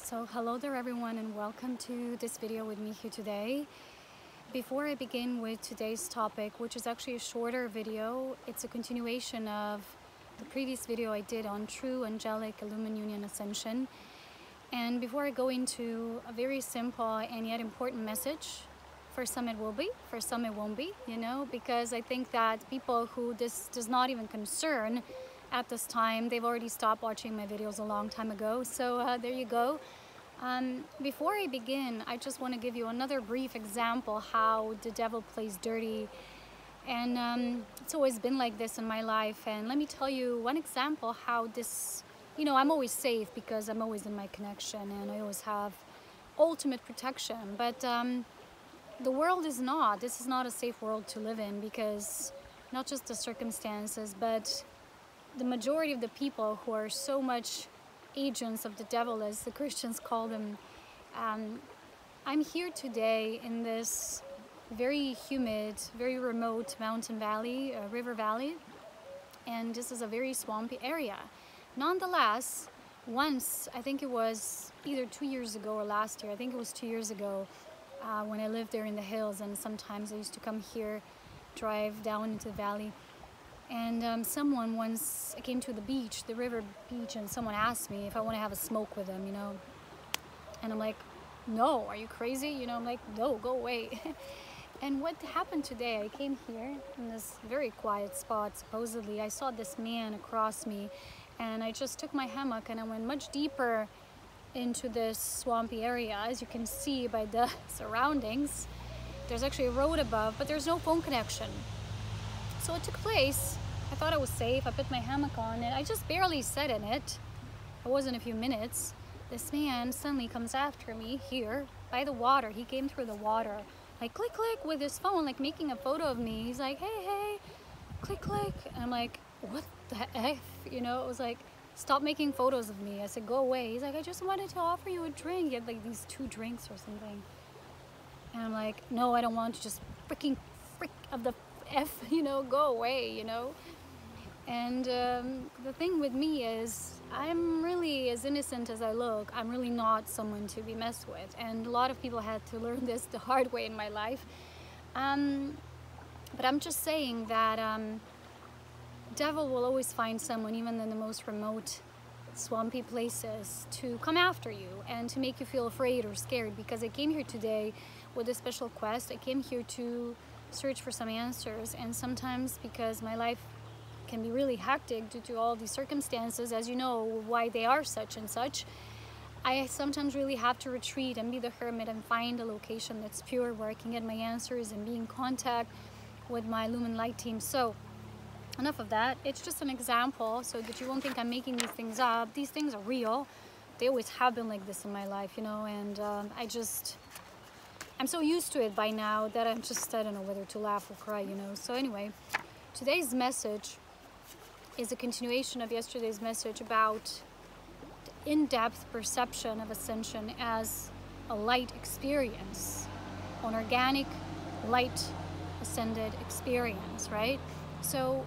So hello there everyone, and welcome to this video with me here today. Before I begin with today's topic, which is actually a shorter video, it's a continuation of the previous video I did on true angelic Illumined Ascension. And before I go into a very simple and yet important message, for some it will be, for some it won't be, because I think that people who this does not even concern at this time, they've already stopped watching my videos a long time ago. So there you go. Before I begin, I just want to give you another brief example how the devil plays dirty. And it's always been like this in my life. And let me tell you one example how this, I'm always safe because I'm always in my connection and I always have ultimate protection. But the world is not. This is not a safe world to live in, because not just the circumstances, but the majority of the people who are so much agents of the devil, as the Christians call them. I'm here today in this very humid, very remote mountain valley, river valley, and this is a very swampy area. Nonetheless, once, I think it was either 2 years ago or last year, I think it was 2 years ago, when I lived there in the hills, and sometimes I used to come here, drive down into the valley. And someone once, I came to the beach, the river beach, and someone asked me if I want to have a smoke with them, And I'm like, no, are you crazy? I'm like, no, go away. And what happened today, I came here in this very quiet spot, supposedly. I saw this man across me, and I just took my hammock and I went much deeper into this swampy area. As you can see by the surroundings, there's actually a road above, but there's no phone connection. So it took place. I thought I was safe. I put my hammock on and I just barely sat in it. It wasn't a few minutes. This man suddenly comes after me here by the water. He came through the water, like click, click with his phone, like making a photo of me. He's like, hey, hey, click, click. And I'm like, what the F? It was like, stop making photos of me. I said, go away. He's like, I just wanted to offer you a drink. He had like these 2 drinks or something. And I'm like, no, I don't want to. Just freaking frick of the F, go away, And the thing with me is, I'm really as innocent as I look. I'm really not someone to be messed with. And a lot of people had to learn this the hard way in my life. But I'm just saying that devil will always find someone, even in the most remote, swampy places, to come after you and to make you feel afraid or scared. Because I came here today with a special quest. I came here to search for some answers, and sometimes, because my life can be really hectic due to all these circumstances, as you know why they are such and such, I sometimes really have to retreat and be the hermit and find a location that's pure where I can get my answers and be in contact with my Lumen Light team. So enough of that. It's just an example so that you won't think I'm making these things up. These things are real. They always have been like this in my life, and I'm so used to it by now that I don't know whether to laugh or cry, So anyway, today's message is a continuation of yesterday's message about the in-depth perception of ascension as a light experience, an organic light ascended experience, right? So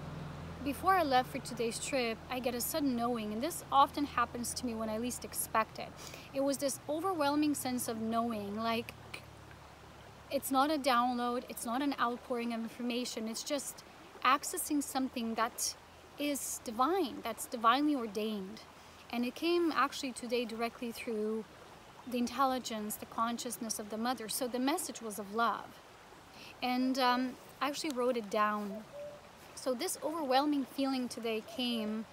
before I left for today's trip, I get a sudden knowing, and this often happens to me when I least expect it. It was this overwhelming sense of knowing, like, it's not a download, it's not an outpouring of information, it's just accessing something that is divine, that's divinely ordained. And it came actually today directly through the intelligence, the consciousness of the mother. So the message was of love. And I actually wrote it down. So this overwhelming feeling today came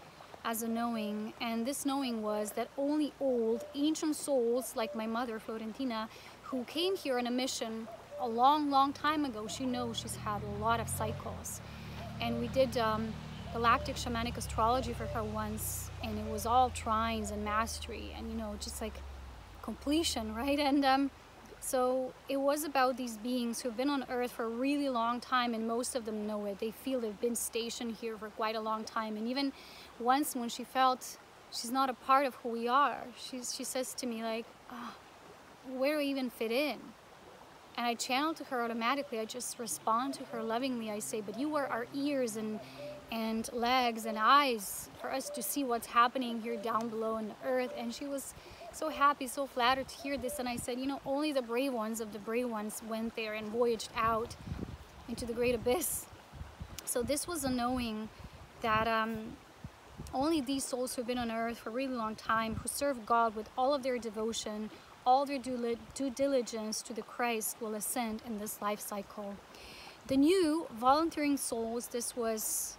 as a knowing, and this knowing was that only old, ancient souls like my mother, Florentina, who came here on a mission a long time ago. She knows she's had a lot of cycles. And we did galactic shamanic astrology for her once, and it was all trines and mastery and, you know, just like completion, right? And so it was about these beings who have been on Earth for a really long time, and most of them know it. They feel they've been stationed here for quite a long time. And even once when she felt she's not a part of who we are, she says to me like, oh, where do I even fit in? And I channel to her automatically. I just respond to her lovingly. I say, but you are our ears and legs and eyes for us to see what's happening here down below in the earth. And she was so happy, so flattered to hear this. And I said, you know, only the brave ones of the brave ones went there and voyaged out into the great abyss. So this was a knowing that only these souls who have been on earth for a really long time, who serve God with all of their devotion, all their due diligence to the Christ, will ascend in this life cycle. The new volunteering souls, this was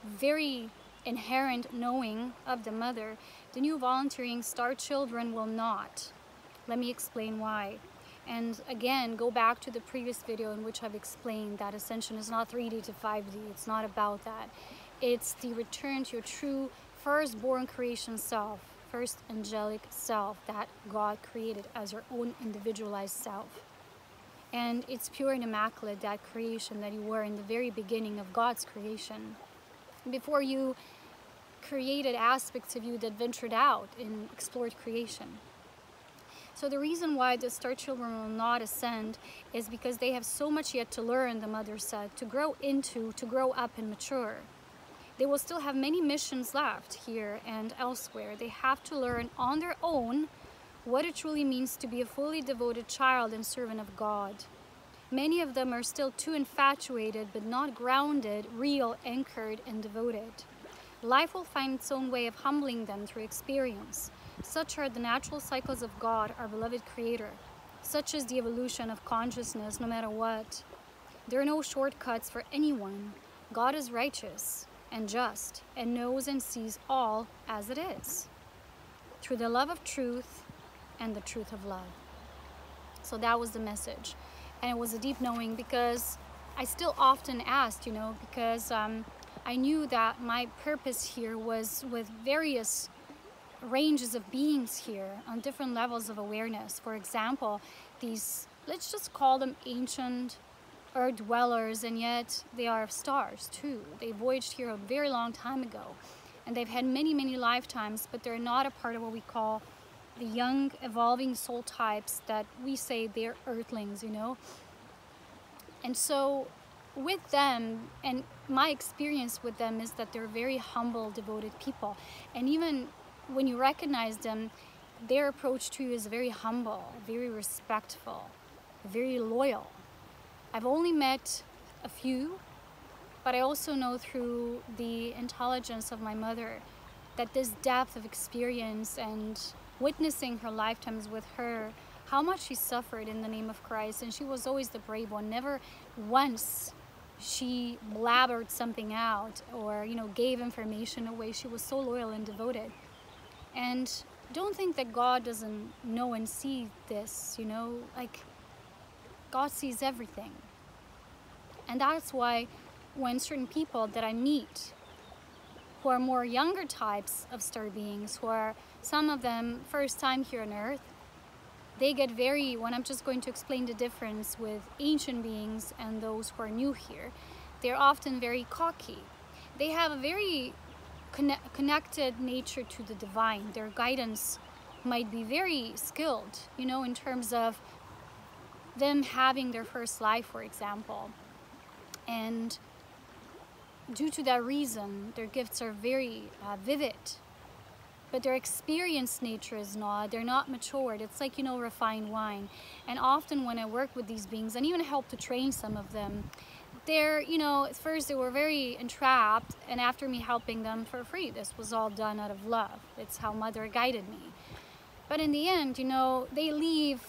very inherent knowing of the mother. The new volunteering star children will not. Let me explain why. And again, go back to the previous video in which I've explained that ascension is not 3D to 5D. It's not about that. It's the return to your true firstborn creation self, first angelic self that God created as your own individualized self. And it's pure and immaculate, that creation that you were in the very beginning of God's creation. Before you created aspects of you that ventured out and explored creation. So the reason why the star children will not ascend is because they have so much yet to learn, the mother said, to grow into, to grow up and mature. They will still have many missions left here and elsewhere. They have to learn on their own what it truly means to be a fully devoted child and servant of God. Many of them are still too infatuated, but not grounded, real, anchored, and devoted. Life will find its own way of humbling them through experience. Such are the natural cycles of God, our beloved Creator. Such is the evolution of consciousness, no matter what. There are no shortcuts for anyone. God is righteous and just, and knows and sees all as it is, through the love of truth and the truth of love. So that was the message. And it was a deep knowing, because I still often asked, you know, because I knew that my purpose here was with various ranges of beings here on different levels of awareness. For example, these, let's just call them ancient earth dwellers, and yet they are stars too. They voyaged here a very long time ago, and they've had many lifetimes, but they're not a part of what we call the young evolving soul types that we say they're earthlings, you know. And so with them, and my experience with them is that they're very humble, devoted people. And even when you recognize them, their approach to you is very humble, very respectful, very loyal. I've only met a few, but I also know through the intelligence of my mother that this depth of experience and witnessing her lifetimes with her, how much she suffered in the name of Christ, and she was always the brave one. Never once she blabbered something out or, you know, gave information away. She was so loyal and devoted. And don't think that God doesn't know and see this, you know, like God sees everything. And that's why when certain people that I meet who are more younger types of star beings, who are some of them first time here on earth, they get very, when I'm just going to explain the difference with ancient beings and those who are new here, they're often very cocky. They have a very connected nature to the divine. Their guidance might be very skilled, you know, in terms of them having their first life, for example. And due to that reason, their gifts are very vivid. But their experienced nature is not. They're not matured. It's like, you know, refined wine. And often when I work with these beings, and even help to train some of them, they're, you know, at first they were very entrapped, and after me helping them for free, this was all done out of love. It's how Mother guided me. But in the end, you know, they leave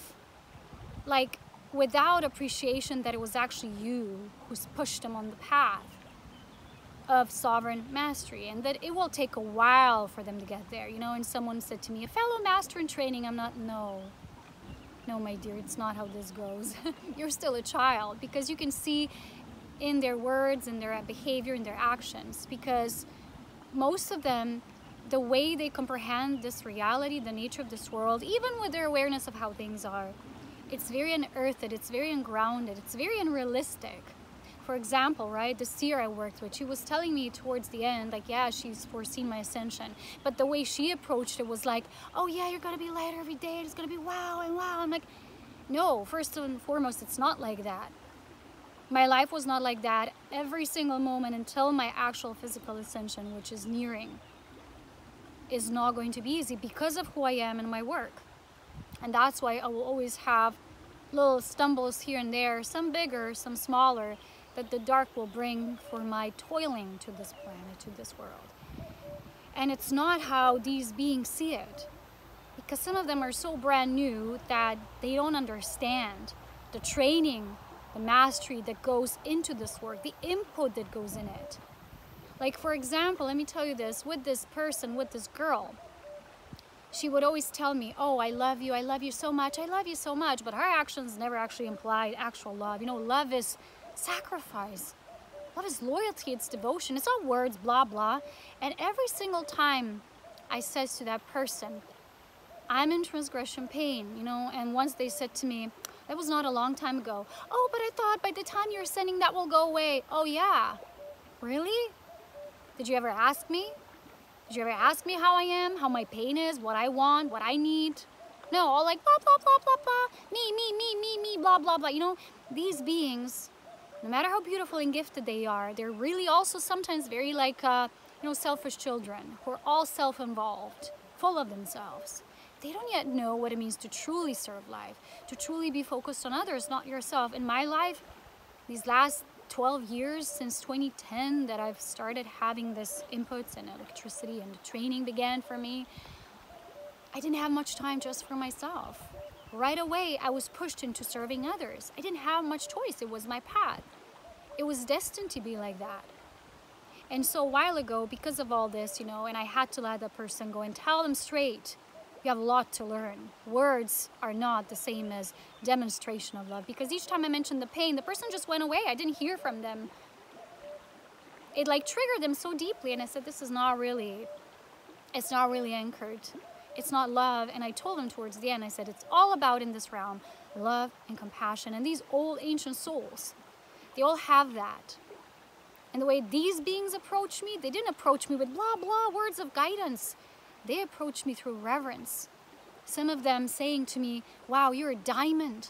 like without appreciation that it was actually you who's pushed them on the path of sovereign mastery, and that it will take a while for them to get there, you know. And someone said to me, a fellow master in training. I'm not, no. no, my dear, it's not how this goes. You're still a child, because you can see in their words, in their behavior, in their actions, because most of them, the way they comprehend this reality, the nature of this world, even with their awareness of how things are, it's very unearthed, it's very ungrounded, it's very unrealistic. For example, right, the seer I worked with, she was telling me towards the end, like, yeah, she's foreseen my ascension. But the way she approached it was like, oh yeah, you're gonna be lighter every day, it's gonna be wow and wow. I'm like, no, first and foremost, it's not like that. My life was not like that every single moment until my actual physical ascension, which is nearing, is not going to be easy because of who I am and my work. And that's why I will always have little stumbles here and there, some bigger, some smaller, that the dark will bring for my toiling to this planet, to this world. And it's not how these beings see it, because some of them are so brand new that they don't understand the training, the mastery that goes into this work, the input that goes in it. Like, for example, let me tell you this, with this person, with this girl, she would always tell me, oh, I love you so much, I love you so much, but her actions never actually implied actual love. You know, love is sacrifice. Love is loyalty, it's devotion. It's not words, blah, blah. And every single time I says to that person, I'm in transgression pain, you know, and once they said to me, that was not a long time ago, oh, but I thought by the time you're sending that will go away. Oh yeah, really? Did you ever ask me? Did you ever ask me how I am, how my pain is, what I want, what I need? No, all like blah, blah, blah, blah, blah, me, blah, blah, blah. You know, these beings, no matter how beautiful and gifted they are, they're really also sometimes very like, you know, selfish children who are all self-involved, full of themselves. They don't yet know what it means to truly serve life, to truly be focused on others, not yourself. In my life, these last 12 years, since 2010, that I've started having this inputs and electricity and the training began for me, I didn't have much time just for myself. Right away, I was pushed into serving others. I didn't have much choice. It was my path. It was destined to be like that. And so a while ago, because of all this, you know, and I had to let that person go and tell them straight, you have a lot to learn. Words are not the same as demonstration of love, because each time I mentioned the pain, the person just went away. I didn't hear from them. It like triggered them so deeply, and I said, this is not really, it's not really anchored. It's not love. And I told them towards the end, I said, it's all about in this realm, love and compassion. And these old ancient souls, they all have that. And the way these beings approach me, they didn't approach me with blah, blah, words of guidance. They approached me through reverence. Some of them saying to me, wow, you're a diamond.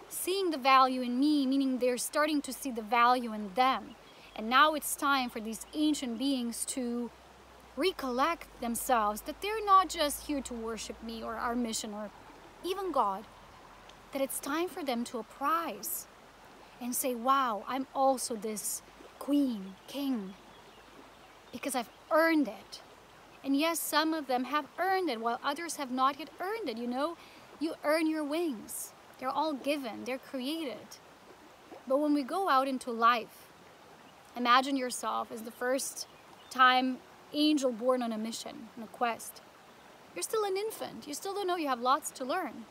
Seeing the value in me, meaning they're starting to see the value in them. And now it's time for these ancient beings to recollect themselves, that they're not just here to worship me or our mission or even God, that it's time for them to apprise and say, wow, I'm also this queen, king, because I've earned it. And yes, some of them have earned it, while others have not yet earned it, you know? You earn your wings. They're all given, they're created. But when we go out into life, imagine yourself as the first time angel born on a mission, on a quest. You're still an infant. You still don't know, you have lots to learn.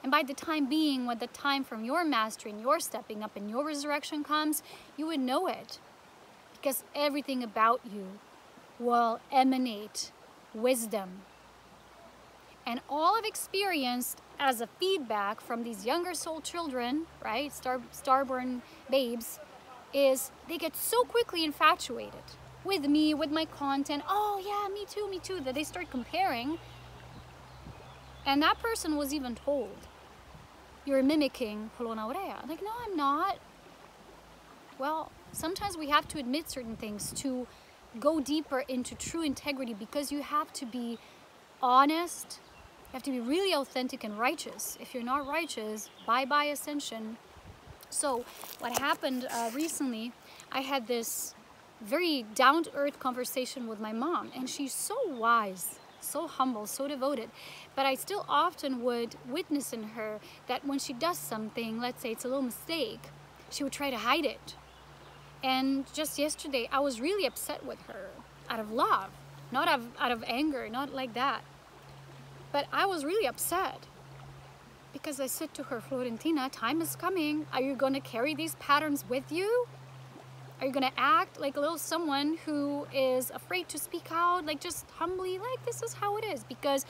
And by the time being, when the time from your mastery and your stepping up and your resurrection comes, you would know it. Because everything about you will emanate wisdom. And all I've experienced as a feedback from these younger soul children, right, starborn babes, is they get so quickly infatuated with me, with my content. Oh yeah, me too, that they start comparing. And that person was even told, you're mimicking Polona Aurea. I'm like, no, I'm not. Well, sometimes we have to admit certain things to go deeper into true integrity, because you have to be honest, you have to be really authentic and righteous. If you're not righteous, bye-bye ascension. So what happened recently, I had this very down-to-earth conversation with my mom, and she's so wise, so humble, so devoted, but I still often would witness in her that when she does something, let's say it's a little mistake, she would try to hide it. And just yesterday, I was really upset with her out of love, not out of anger, not like that. But I was really upset Because I said to her, Florentina, time is coming. Are you going to carry these patterns with you? Are you going to act like a little someone who is afraid to speak out, like just humbly, like this is how it is? Because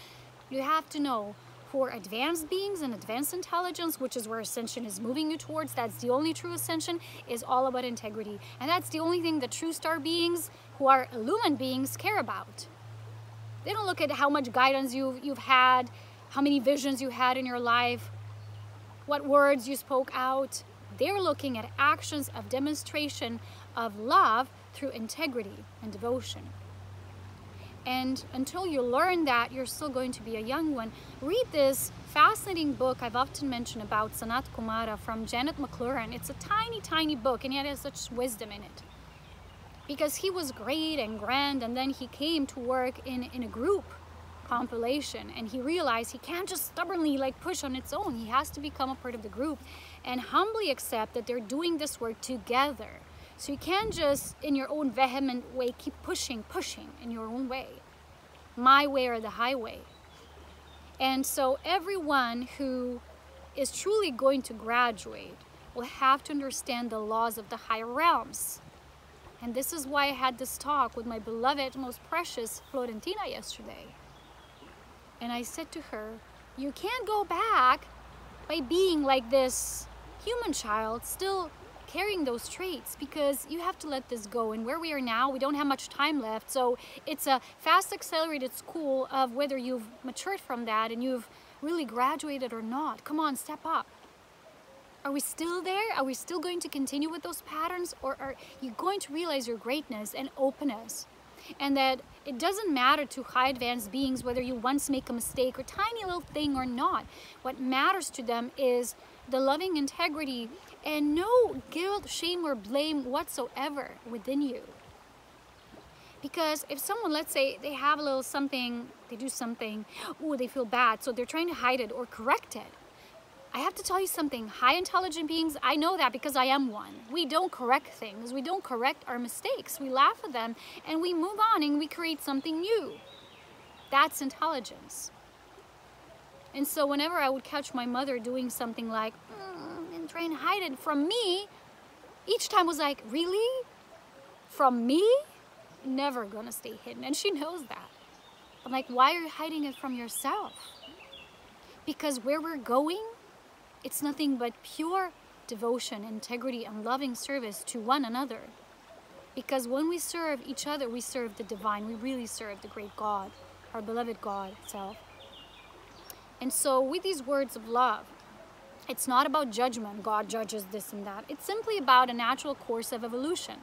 you have to know, for advanced beings and advanced intelligence, which is where ascension is moving you towards, that's the only true ascension, is all about integrity. And that's the only thing the true star beings, who are illumined beings, care about. They don't look at how much guidance you've had, how many visions you had in your life, what words you spoke out. They're looking at actions of demonstration of love through integrity and devotion. And until you learn that, you're still going to be a young one. Read this fascinating book I've often mentioned about Sanatkumara from Janet McLaurin. It's a tiny, tiny book, and yet it has such wisdom in it. Because he was great and grand, and then he came to work in a group compilation, and he realized he can't just stubbornly like push on its own. He has to become a part of the group and humbly accept that they're doing this work together. So you can't just, in your own vehement way, keep pushing in your own way. My way or the highway. And so everyone who is truly going to graduate will have to understand the laws of the higher realms. And this is why I had this talk with my beloved, most precious Florentina yesterday. And I said to her, you can't go back by being like this human child, still carrying those traits, because you have to let this go. And where we are now, we don't have much time left. So it's a fast accelerated school of whether you've matured from that and you've really graduated or not. Come on, step up. Are we still there? Are we still going to continue with those patterns? Or are you going to realize your greatness and openness? And that it doesn't matter to high advanced beings whether you once make a mistake or tiny little thing or not. What matters to them is the loving integrity and no guilt, shame, or blame whatsoever within you. Because if someone, let's say they have a little something, they do something, ooh, they feel bad, so they're trying to hide it or correct it. I have to tell you something, high intelligent beings, I know that because I am one. We don't correct things, we don't correct our mistakes. We laugh at them and we move on and we create something new. That's intelligence. And so whenever I would catch my mother doing something like, and trying to hide it from me, each time was like, really? From me? Never gonna stay hidden, and she knows that. I'm like, why are you hiding it from yourself? Because where we're going, it's nothing but pure devotion, integrity, and loving service to one another. Because when we serve each other, we serve the divine. We really serve the great God, our beloved God itself. And so with these words of love, it's not about judgment, God judges this and that. It's simply about a natural course of evolution.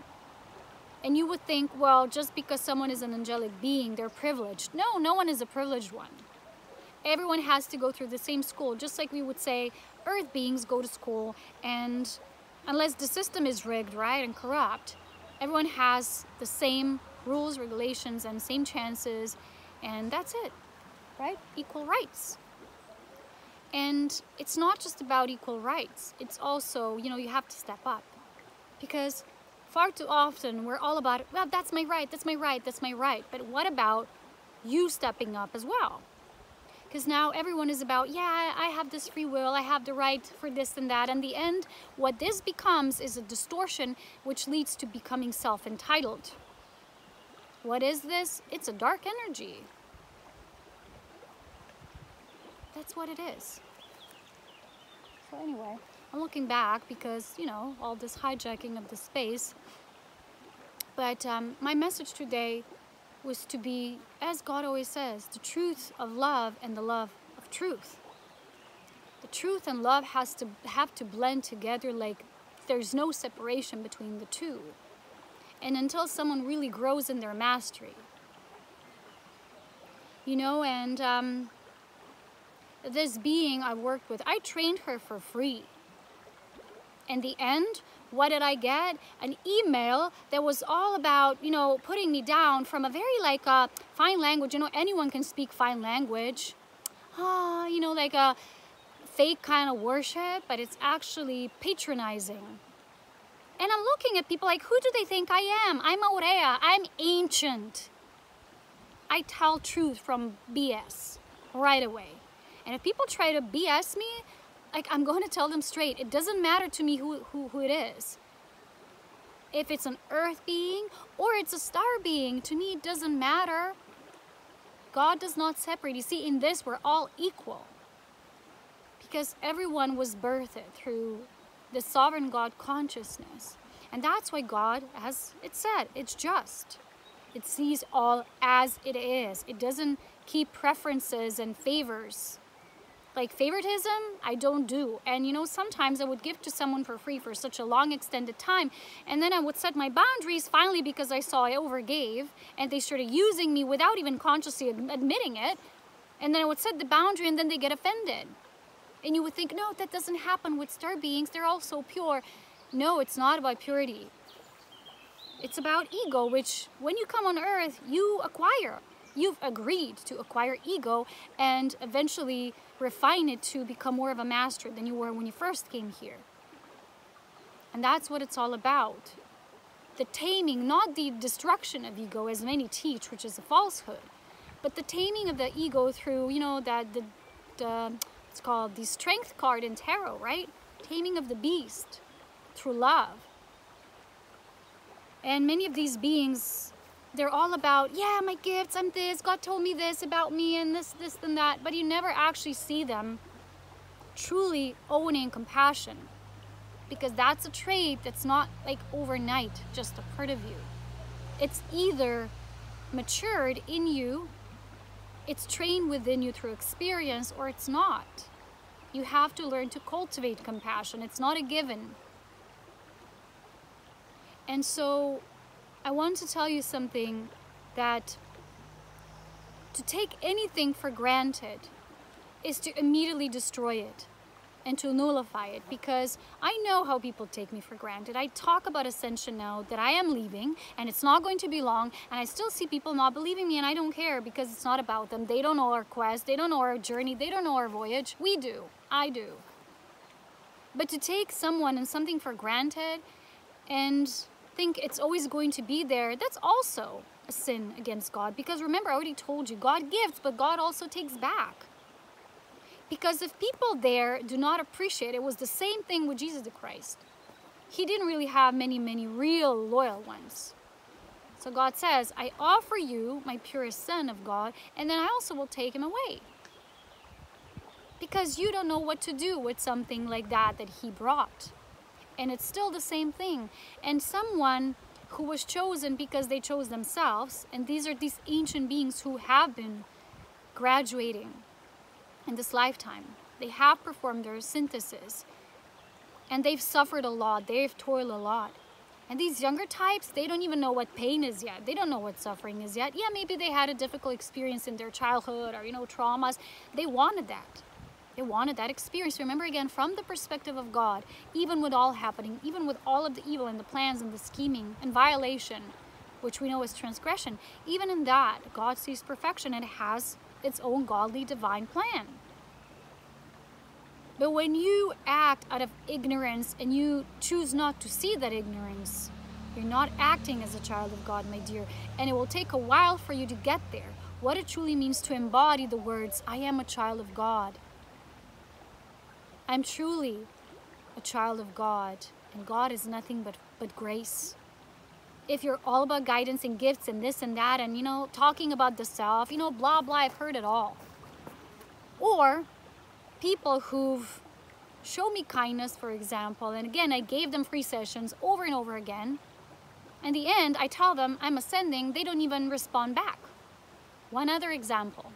And you would think, well, just because someone is an angelic being, they're privileged. No, no one is a privileged one. Everyone has to go through the same school, just like we would say earth beings go to school, and unless the system is rigged, right, and corrupt, everyone has the same rules, regulations, and same chances, and that's it, right? Equal rights. And it's not just about equal rights. It's also, you know, you have to step up. Because far too often we're all about, well, that's my right, that's my right, that's my right. But what about you stepping up as well? Because now everyone is about, yeah, I have this free will, I have the right for this and that. In the end, what this becomes is a distortion which leads to becoming self-entitled. What is this? It's a dark energy. That's what it is. So anyway, I'm looking back because, you know, all this hijacking of the space. But my message today was to be, as God always says, the truth of love and the love of truth. The truth and love have to blend together like there's no separation between the two. And until someone really grows in their mastery. You know, and this being I worked with, I trained her for free. In the end, what did I get? An email that was all about, you know, putting me down from a very like fine language. You know, anyone can speak fine language. You know, like a fake kind of worship, but it's actually patronizing. And I'm looking at people like, who do they think I am? I'm Aurea. I'm ancient. I tell truth from BS right away. And if people try to BS me, like, I'm going to tell them straight, it doesn't matter to me who it is. If it's an earth being or it's a star being, to me it doesn't matter. God does not separate. You see, in this we're all equal. Because everyone was birthed through the sovereign God consciousness. And that's why God, as it said, it's just. It sees all as it is. It doesn't keep preferences and favors. Like favoritism, I don't do. And you know, sometimes I would give to someone for free for such a long extended time. And then I would set my boundaries finally because I saw I overgave. And they started using me without even consciously admitting it. And then I would set the boundary and then they get offended. And you would think, no, that doesn't happen with star beings. They're all so pure. No, it's not about purity. It's about ego, which when you come on earth, you acquire. You've agreed to acquire ego and eventually refine it to become more of a master than you were when you first came here. And that's what it's all about. The taming, not the destruction of ego as many teach, which is a falsehood, but the taming of the ego through, you know, it's called the strength card in tarot, right? Taming of the beast through love. And many of these beings, they're all about, yeah, my gifts, I'm this, God told me this about me and this, and that. But you never actually see them truly owning compassion. Because that's a trait that's not like overnight, just a part of you. It's either matured in you, it's trained within you through experience, or it's not. You have to learn to cultivate compassion. It's not a given. And so I want to tell you something, that to take anything for granted is to immediately destroy it and to nullify it, because I know how people take me for granted. I talk about ascension now, that I am leaving and it's not going to be long, and I still see people not believing me, and I don't care because it's not about them. They don't know our quest, they don't know our journey, they don't know our voyage. We do, I do. But to take someone and something for granted and think it's always going to be there, that's also a sin against God. Because remember, I already told you, God gives, but God also takes back. Because if people there do not appreciate, it was the same thing with Jesus the Christ. He didn't really have many real loyal ones. So God says, I offer you my purest son of God, and then I also will take him away. Because you don't know what to do with something like that he brought. And it's still the same thing. And someone who was chosen because they chose themselves, and these are these ancient beings who have been graduating in this lifetime. They have performed their synthesis, and they've suffered a lot, they've toiled a lot. And these younger types, they don't even know what pain is yet. They don't know what suffering is yet. Yeah, maybe they had a difficult experience in their childhood, or, you know, traumas. They wanted that. They wanted that experience. Remember, again, from the perspective of God, even with all happening, even with all of the evil and the plans and the scheming and violation, which we know is transgression, even in that, God sees perfection and has its own godly divine plan. But when you act out of ignorance and you choose not to see that ignorance, you're not acting as a child of God, my dear, and it will take a while for you to get there. What it truly means to embody the words, I am a child of God. I'm truly a child of God, and God is nothing but grace. If you're all about guidance and gifts and this and that, and, you know, talking about the self, you know, blah, blah, I've heard it all. Or people who've shown me kindness, for example, and again, I gave them free sessions over and over again. In the end, I tell them I'm ascending, they don't even respond back. One other example.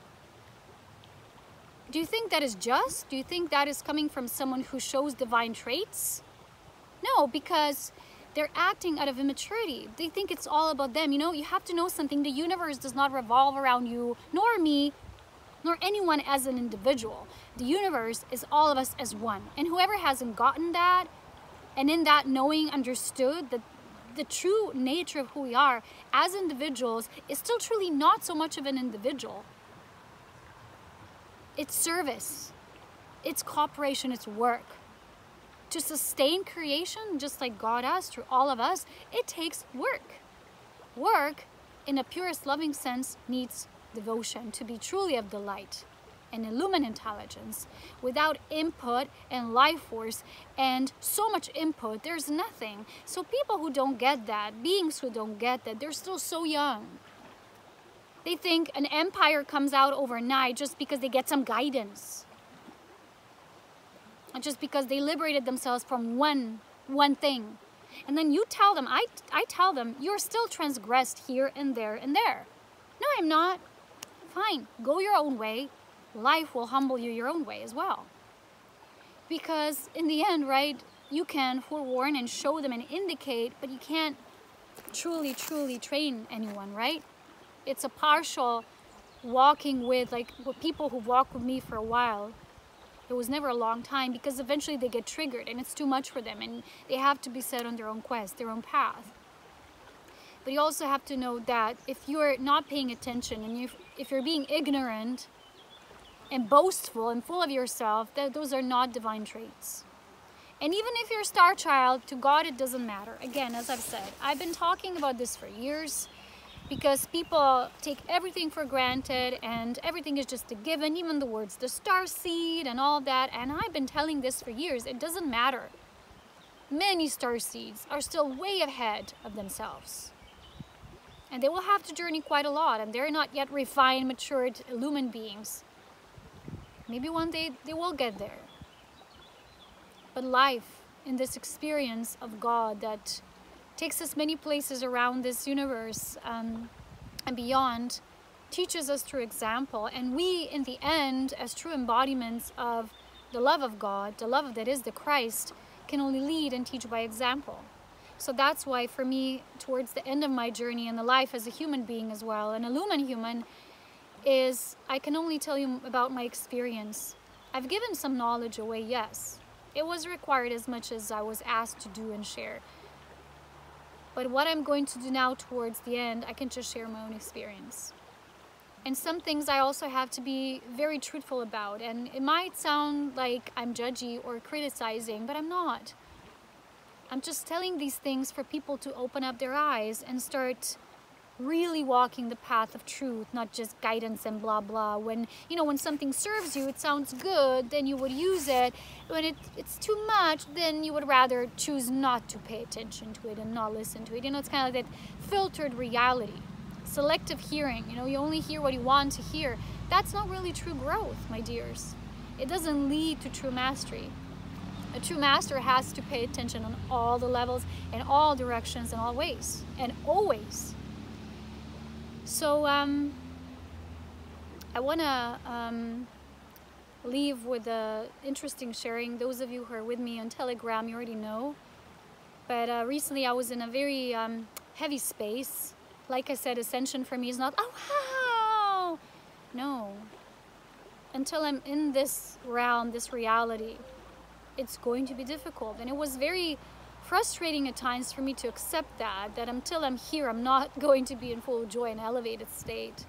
Do you think that is just? Do you think that is coming from someone who shows divine traits? No, because they're acting out of immaturity. They think it's all about them. You know, you have to know something. The universe does not revolve around you, nor me, nor anyone as an individual. The universe is all of us as one. And whoever hasn't gotten that, and in that knowing, understood that the true nature of who we are as individuals is still truly not so much of an individual. It's service, it's cooperation, it's work. To sustain creation, just like God has through all of us, it takes work. Work, in a purest loving sense, needs devotion to be truly of the light. and illumined intelligence. Without input and life force and so much input, there's nothing. So people who don't get that, beings who don't get that, they're still so young. They think an empire comes out overnight just because they get some guidance. And just because they liberated themselves from one thing. And then you tell them, I tell them, you're still transgressed here and there and there. No, I'm not. Fine, go your own way. Life will humble you your own way as well. Because in the end, right, you can forewarn and show them and indicate, but you can't truly train anyone, right? It's a partial walking with, like with people who walk with me for a while. It was never a long time because eventually they get triggered and it's too much for them and they have to be set on their own quest, their own path. But you also have to know that if you're not paying attention and if you're being ignorant and boastful and full of yourself, those are not divine traits. And even if you're a star child, to God it doesn't matter. Again, as I've said, I've been talking about this for years. Because people take everything for granted and everything is just a given, even the words, the star seed and all that. And I've been telling this for years, it doesn't matter. Many star seeds are still way ahead of themselves. And they will have to journey quite a lot and they're not yet refined, matured, illumined beings. Maybe one day they will get there. But life in this experience of God that takes us many places around this universe and beyond, teaches us through example. And we, in the end, as true embodiments of the love of God, the love that is the Christ, can only lead and teach by example. So that's why for me, towards the end of my journey in the life as a human being as well, an illumined human, is I can only tell you about my experience. I've given some knowledge away, yes. It was required as much as I was asked to do and share. But what I'm going to do now towards the end, I can just share my own experience. And some things I also have to be very truthful about. And it might sound like I'm judgy or criticizing, but I'm not. I'm just telling these things for people to open up their eyes and start really walking the path of truth, not just guidance and blah blah. When something serves you, it sounds good, then you would use it. When it's too much, then you would rather choose not to pay attention to it and not listen to it. It's kind of like that filtered reality, selective hearing. You only hear what you want to hear. That's not really true growth, my dears. It doesn't lead to true mastery. A true master has to pay attention on all the levels, in all directions, in all ways, and always. So I want to leave with an interesting sharing. Those of you who are with me on Telegram, you already know. But recently I was in a very heavy space. Like I said, ascension for me is not, oh wow! No. Until I'm in this realm, this reality, it's going to be difficult. And it was very frustrating at times for me to accept that until I'm here, I'm not going to be in full joy and elevated state.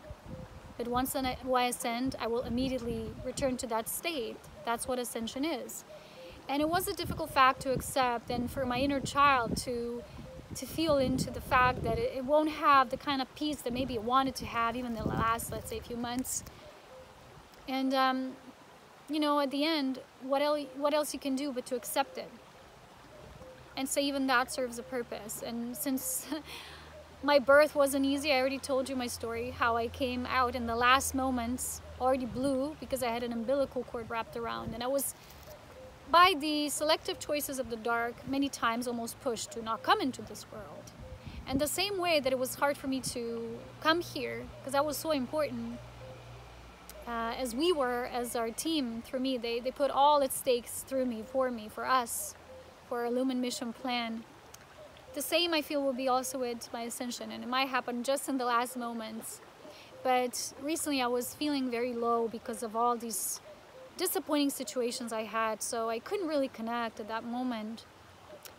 But once I ascend, I will immediately return to that state. That's what ascension is. And it was a difficult fact to accept, and for my inner child to feel into the fact that it won't have the kind of peace that maybe it wanted to have even in the last, let's say, few months. And at the end, what else you can do but to accept it? And so even that serves a purpose. And since my birth wasn't easy, I already told you my story, how I came out in the last moments, already blue, because I had an umbilical cord wrapped around. And I was, by the selective choices of the dark, many times almost pushed to not come into this world. And the same way that it was hard for me to come here, because that was so important, as we were, as our team, through me, they put all its stakes through me, for us, for our Illumined mission plan. The same I feel will be also with my ascension, and it might happen just in the last moments. But recently I was feeling very low because of all these disappointing situations I had, so I couldn't really connect at that moment.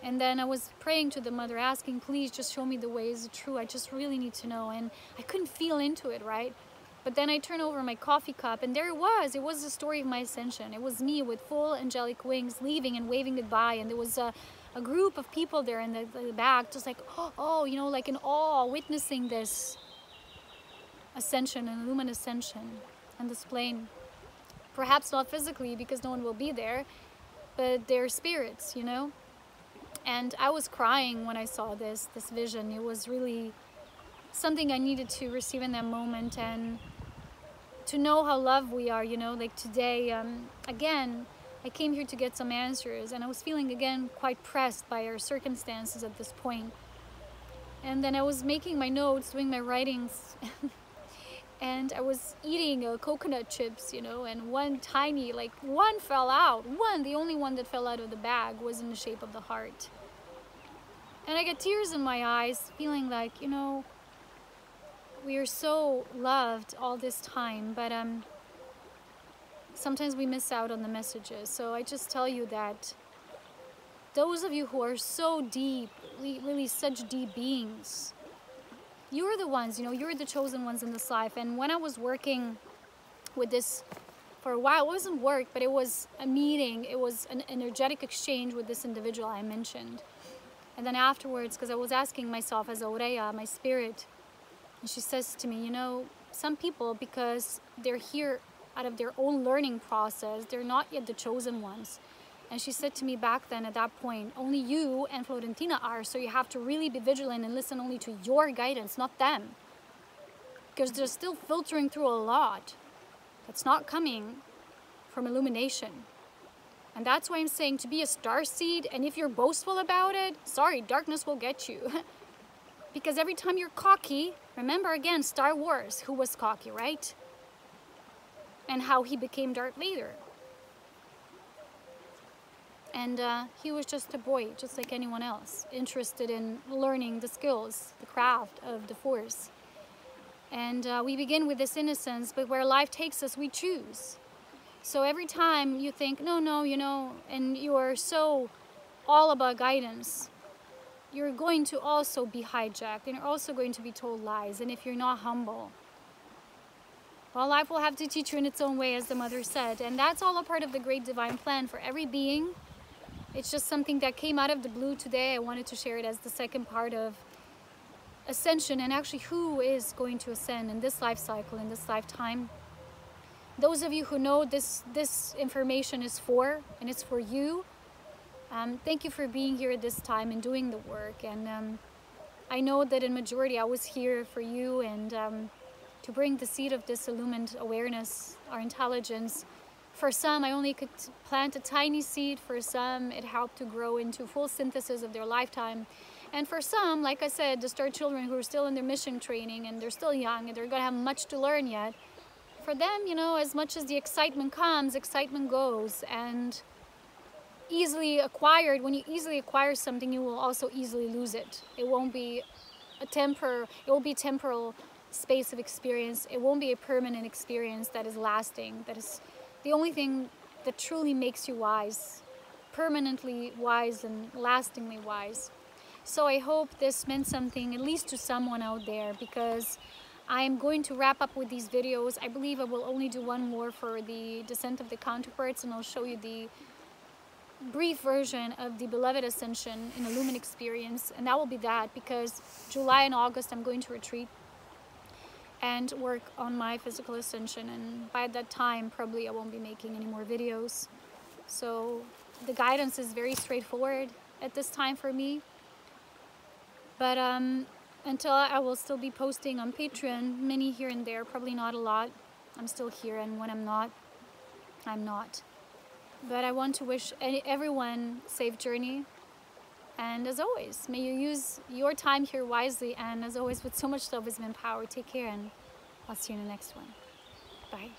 And then I was praying to the Mother, asking, please just show me the way. Is it true? I just really need to know. And I couldn't feel into it, right? But then I turned over my coffee cup, and there it was. It was the story of my ascension. It was me with full angelic wings leaving and waving goodbye. And there was a group of people there in the back, just like, oh, like in awe, witnessing this ascension and illumined ascension and this plane. Perhaps not physically because no one will be there, but they're spirits, you know? And I was crying when I saw this vision. It was really something I needed to receive in that moment, and to know how loved we are, you know? Like today, again, I came here to get some answers, and I was feeling again quite pressed by our circumstances at this point. And then I was making my notes, doing my writings, and I was eating coconut chips, you know, and one tiny, like one fell out. The only one that fell out of the bag was in the shape of the heart. And I got tears in my eyes, feeling like, you know, we are so loved all this time, but sometimes we miss out on the messages. So I just tell you that those of you who are so deep, really such deep beings, you're the ones, you know, you're the chosen ones in this life. And when I was working with this for a while, it wasn't work, but it was a meeting, it was an energetic exchange with this individual I mentioned. And then afterwards, because I was asking myself as Aurea, my spirit, and she says to me, you know, some people, because they're here out of their own learning process, they're not yet the chosen ones. And she said to me back then, at that point, only you and Florentina are, so you have to really be vigilant and listen only to your guidance, not them. Because they're still filtering through a lot that's not coming from illumination. And that's why I'm saying to be a starseed, and if you're boastful about it, sorry, darkness will get you. Because every time you're cocky, remember again, Star Wars, who was cocky, right? And how he became Darth Vader. And he was just a boy, just like anyone else, interested in learning the skills, the craft of the Force. And we begin with this innocence, but where life takes us, we choose. So every time you think, no, you know, and you are so all about guidance, you're going to also be hijacked, and you're also going to be told lies. And if you're not humble, well, life will have to teach you in its own way, as the mother said. And that's all a part of the great divine plan for every being. It's just something that came out of the blue today. I wanted to share it as the second part of ascension, and actually who is going to ascend in this life cycle, in this lifetime. Those of you who know this information is for, and it's for you, thank you for being here at this time and doing the work. And I know that in majority I was here for you, and to bring the seed of this illumined awareness, our intelligence. For some, I only could plant a tiny seed. For some, it helped to grow into full synthesis of their lifetime. And for some, like I said, the star children who are still in their mission training, and they're still young, and they're going to have much to learn yet. For them, you know, as much as the excitement comes, excitement goes. And easily acquired, when you easily acquire something, you will also easily lose it. It won't be it will be temporal space of experience. It won't be a permanent experience that is lasting, that is the only thing that truly makes you wise, permanently wise and lastingly wise. So I hope this meant something, at least to someone out there, because I am going to wrap up with these videos. I believe I will only do one more for the descent of the counterparts, and I'll show you the brief version of the beloved ascension in Illumined experience, and that will be that, because July and August I'm going to retreat and work on my physical ascension, and by that time probably I won't be making any more videos. So the guidance is very straightforward at this time for me, but until I will still be posting on Patreon, many here and there, probably not a lot. I'm still here, and when I'm not, I'm not. But I want to wish everyone a safe journey. And as always, may you use your time here wisely. And as always, with so much love, wisdom, and power, take care. And I'll see you in the next one. Bye.